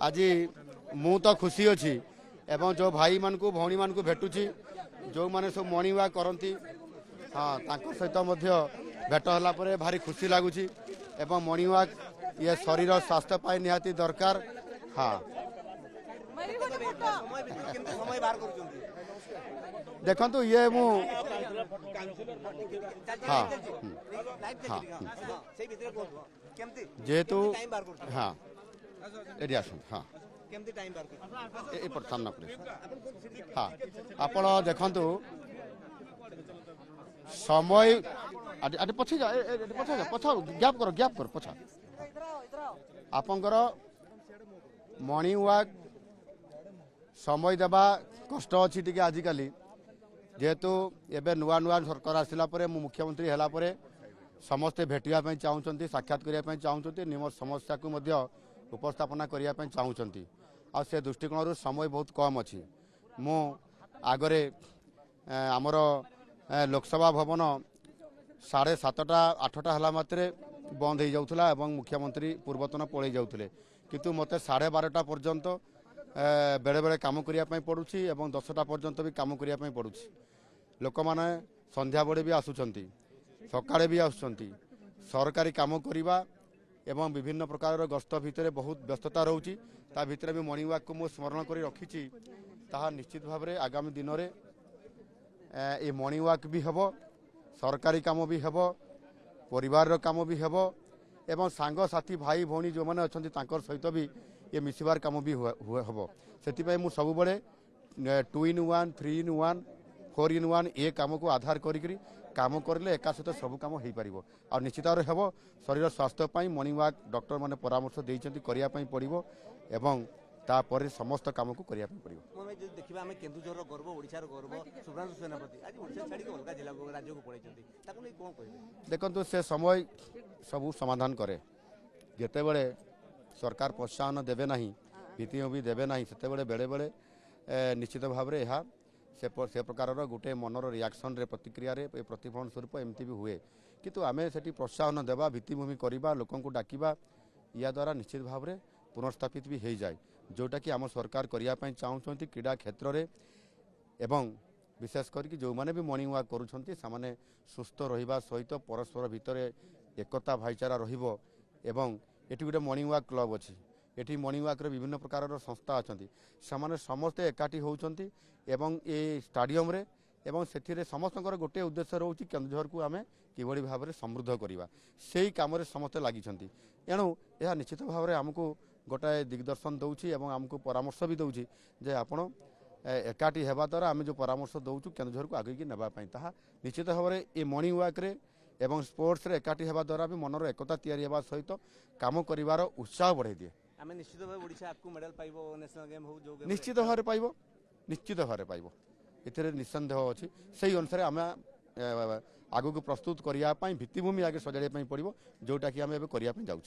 आज मु तो खुशी अच्छी एवं जो भाई मान को भौणी मान को भेटुची जो माने सब मॉर्निंग वॉक करती हाँ सहित भेट होला भारी खुशी लगुच एवं मॉर्निंग वॉक ये शरीर स्वास्थ्य पाई निहाती दरकार हाँ देखु ये मु हाँ हाँ जेहेतु हाँ एरिया हाँ सामना हाँ आप देखु समय पछे जा पछा गैप कर पछा आपंकर मॉर्निंग वॉक समय देवा कष्ट अच्छी टी आजिकल जेहेतु एवं नुआ नुआ सरकार आसला मुख्यमंत्री है समस्ते भेटापी चाहते साक्षात करने चाहते निम समस्या को उपस्थापना करने चाहते आ से दृष्टिकोण समय बहुत कम अच्छी मु आगरे आमर लोकसभा भवन 7:30 8टा हला मात्रे बंद हो जाउथला एवं मुख्यमंत्री पूर्वतन पड़े जाउथले किंतु मते 12:30 पर्यंत बेले बेले काम करने पड़ुछि एवं 10टा पर्यंत भी काम करने पड़ुछि लोक माने संध्या बड़े भी आसुचंती सकाळे भी आसुचंती सरकारी काम करवा एवं विभिन्न प्रकार गस्त भितर बहुत व्यस्तता रोची ता भितर भी मॉर्निंग वॉक को मु स्मरण कर रखी ताहा निश्चित भाव में आगामी दिन में ये मॉर्निंग वॉक भी हेबो सरकारी काम भी हेबो परिवार काम भी हेबो एवं सांग साथी भाई भौणी जो मैंने अच्छा तांकर सहित भी ये मिसबार काम भी हेबो से मु सब बड़े 2 in 1 3 in 1 4 in 1 ये काम को आधार करी काम करले एका सहित सब काम हो पार आ निश्चित भाव हेबो शरीर स्वास्थ्य मॉर्निंग वॉक डॉक्टर माने परामर्श देइछंती करिया पई पड़िबो एवं तापर समस्त काम को करिया पई पड़िबो देखिबा हम केन्दुझर गर्व ओडिशार गर्व सुब्रांशु सेनापति आज ओडिशा छाड़ी अलग जिला राज्य को पड़ैछंती ताकू नै कोन कहबे देखंतु से समय सब समाधान करे जेते बेले सरकार प्रोत्साहन देवे नहीं भित्तिम भी देवे नहीं सेते बेले बेले बेले निश्चित भाव में यह से प्रकार गोटे मनर रिएक्शन रे प्रतिक्रिया रे प्रतिफलन स्वरूप एमती भी हुए किंतु आमे सेठी प्रोत्साहन देवा भित्तिभूमि करवा लोक डाकिबा या द्वारा निश्चित भाव में पुनर्स्थापित भी हो जाए जोटा कि आम सरकार करने चाहते क्रीड़ा क्षेत्र में एवं विशेष करके जो मैंने भी मॉर्निंग वॉक करुँचे से सुस्थ रहा सहित परस्पर भितर एकता भाईचारा रहिबो एवं एटी गोटे मॉर्निंग वॉक क्लब अच्छी एटी मॉर्निंग वॉक विभिन्न प्रकार संस्था अच्छा से समस्ते एकाठी होती एवं ये स्टाडियम रे एवं से समस्त गोटे उद्देश्य रोचे केन्दुझर को आम किभली भाव में समृद्ध करवा से कम समस्ते लगी एणु यह निश्चित भाव में आमको गोटाए दिग्दर्शन दौची एवं आमको परामर्श भी दौची जे आपण एकाठी हेबा द्वारा आम जो परामर्श दौचु केन्दुझर को आगे नेबापी ताहा निश्चित भाव में ये मॉर्निंग वॉक रे एवं स्पोर्ट्स रे एकाठी हेबा द्वारा भी मनर एकता तैयारी हेबा सहित काम करिवार उत्साह बढ़ाई दिए आमे निश्चित भाव ओडिशा आपको मेडल पाइबो नेशनल गेम हो जो निश्चित भाव में पाइबो निश्चित भाव में पाइबो एथिरे निसंदेह अच्छी से अनुसार आम आगु को प्रस्तुत करने भित्तिभूमि आगे सजाड़ा पड़ो जोटा कि आम करने जाऊँ।